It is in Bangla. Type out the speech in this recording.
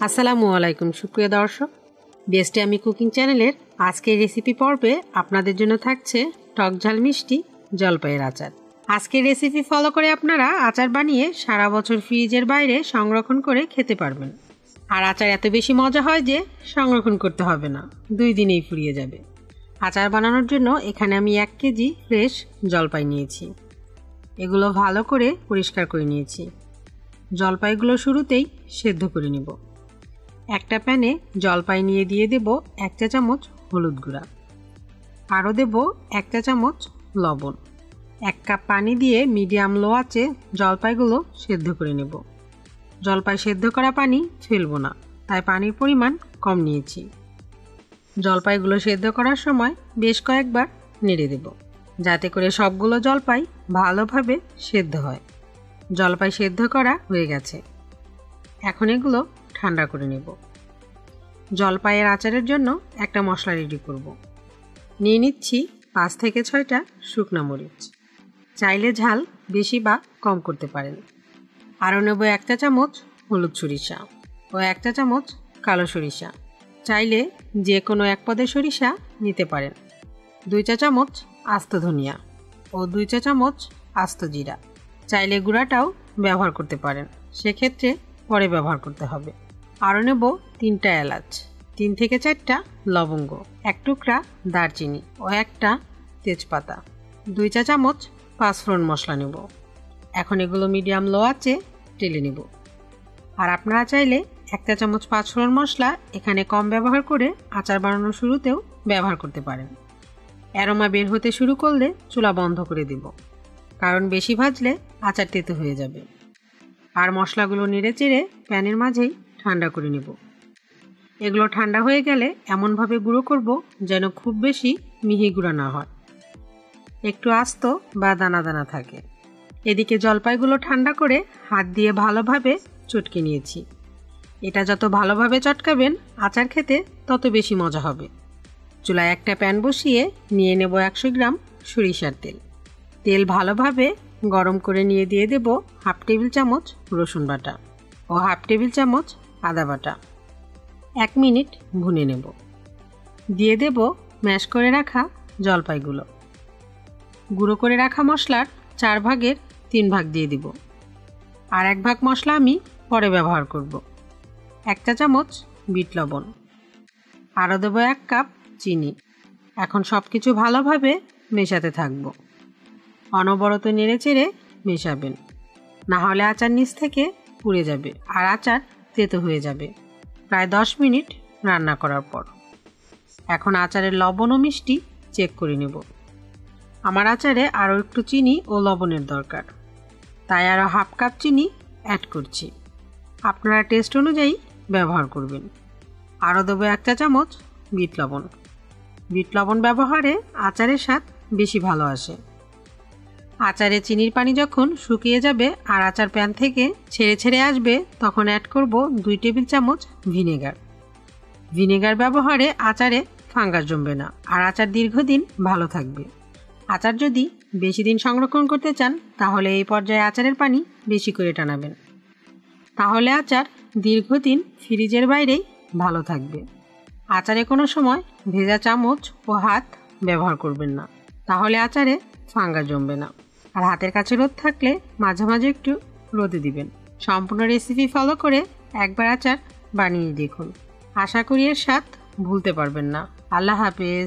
আসসালামু আলাইকুম সুপ্রিয় দর্শক, বেস্টে আমি কুকিং চ্যানেলের আজকের রেসিপি পর্বে আপনাদের জন্য থাকছে টক ঝাল মিষ্টি জলপাইয়ের আচার। আজকের রেসিপি ফলো করে আপনারা আচার বানিয়ে সারা বছর ফ্রিজের বাইরে সংরক্ষণ করে খেতে পারবেন। আর আচার এত বেশি মজা হয় যে সংরক্ষণ করতে হবে না, 2 দিনেই ফুরিয়ে যাবে। আচার বানানোর জন্য এখানে আমি 1 কেজি ফ্রেশ জলপাই নিয়েছি। এগুলো ভালো করে পরিষ্কার করে নিয়েছি। জলপাইগুলো শুরুতেই সেদ্ধ করে নিব। একটা প্যানে জলপাই নিয়ে দিয়ে দেব 1 চা চামচ হলুদ গুঁড়া, আরও দেব 1 চা চামচ লবণ। 1 কাপ পানি দিয়ে মিডিয়াম লো আঁচে জলপাইগুলো সেদ্ধ করে নেব। জলপাই সেদ্ধ করা পানি ফেলবো না, তাই পানির পরিমাণ কম নিয়েছি। জলপাইগুলো সেদ্ধ করার সময় বেশ কয়েকবার নেড়ে দেব, যাতে করে সবগুলো জলপাই ভালোভাবে সেদ্ধ হয়। জলপাই সেদ্ধ করা হয়ে গেছে, এখন এগুলো ঠান্ডা করে নেব। জলপাইয়ের আচারের জন্য একটা মশলা রেডি করব। নিয়ে নিচ্ছি 5 থেকে 6টা শুকনো মরিচ, চাইলে ঝাল বেশি বা কম করতে পারেন। আরও নেব 1 চা চামচ হলুদ সরিষা ও 1 চা চামচ কালো সরিষা, চাইলে যে কোনো এক পদের সরিষা নিতে পারেন। 2 চা চামচ আস্ত ধনিয়া ও 2 চা চামচ আস্ত জিরা, চাইলে গুঁড়াটাও ব্যবহার করতে পারেন, সেক্ষেত্রে পরে ব্যবহার করতে হবে। আরও নেব 3টা এলাচ, 3 থেকে 4টা লবঙ্গ, 1 টুকরা দারচিনি ও 1টা তেজপাতা, 2 চা চামচ পাঁচফোড়ন মশলা নেব। এখন এগুলো মিডিয়াম লো আঁচে টেলে নেব। আর আপনারা চাইলে 1 চা চামচ পাঁচফোড়ন মশলা এখানে কম ব্যবহার করে আচার বানানোর শুরুতেও ব্যবহার করতে পারেন। অ্যারোমা বের হতে শুরু করলে চুলা বন্ধ করে দেব, কারণ বেশি ভাজলে আচার তেতো হয়ে যাবে। আর মশলাগুলো নেড়ে চেড়ে প্যানের মাঝেই ঠান্ডা করে নেব। এগুলো ঠান্ডা হয়ে গেলে এমনভাবে গুঁড়ো করব যেন খুব বেশি মিহি গুঁড়া না হয়, একটু আস্ত বা দানা দানা থাকে। এদিকে জলপাইগুলো ঠান্ডা করে হাত দিয়ে ভালোভাবে চটকে নিয়েছি। এটা যত ভালোভাবে চটকাবেন আচার খেতে তত বেশি মজা হবে। চুলায় একটা প্যান বসিয়ে নিয়ে নেব 100 গ্রাম সরিষার তেল। তেল ভালোভাবে গরম করে নিয়ে দিয়ে দেব 1/2 টেবিল চামচ রসুন বাটা ও 1/2 টেবিল চামচ আদা বাটা। 1 মিনিট ভুনে নেব। দিয়ে দেব ম্যাশ করে রাখা জলপাইগুলো। গুঁড়ো করে রাখা মশলার 4 ভাগের 3 ভাগ দিয়ে দিব। আর 1 ভাগ মশলা আমি পরে ব্যবহার করব। 1 চা চামচ বিট লবণ, আরও দেব 1 কাপ চিনি। এখন সব কিছু ভালোভাবে মেশাতে থাকব। অনবরত নেড়ে চেড়ে মেশাবেন, না হলে আচার নিচ থেকে পুড়ে যাবে আর আচার তেতো হয়ে যাবে। প্রায় 10 মিনিট রান্না করার পর এখন আচারের লবণ ও মিষ্টি চেক করে নেব। আমার আচারে আরও একটু চিনি ও লবণের দরকার, তাই আরও 1/2 কাপ চিনি অ্যাড করছি। আপনারা টেস্ট অনুযায়ী ব্যবহার করবেন। আরও দেবো 1 চা চামচ বিট লবণ। বিট লবণ ব্যবহারে আচারের স্বাদ বেশি ভালো আসে। আচারে চিনির পানি যখন শুকিয়ে যাবে আর আচার প্যান থেকে ছেড়ে ছেড়ে আসবে, তখন অ্যাড করব 2 টেবিল চামচ ভিনেগার। ভিনেগার ব্যবহারে আচারে ফাঙ্গাস জমবে না আর আচার দীর্ঘদিন ভালো থাকবে। আচার যদি বেশি দিন সংরক্ষণ করতে চান তাহলে এই পর্যায়ে আচারের পানি বেশি করে টানাবেন, তাহলে আচার দীর্ঘদিন ফ্রিজের বাইরেই ভালো থাকবে। আচারে কোনো সময় ভেজা চামচ ও হাত ব্যবহার করবেন না, তাহলে আচারে ফাঙ্গাস জমবে না। আর হাতের কাছে রোদ থাকলে মাঝে মাঝে একটু রোদে দিবেন। সম্পূর্ণ রেসিপি ফলো করে একবার আচার বানিয়ে দেখুন, আশা করি এর স্বাদ ভুলতে পারবেন না। আল্লাহ হাফেজ।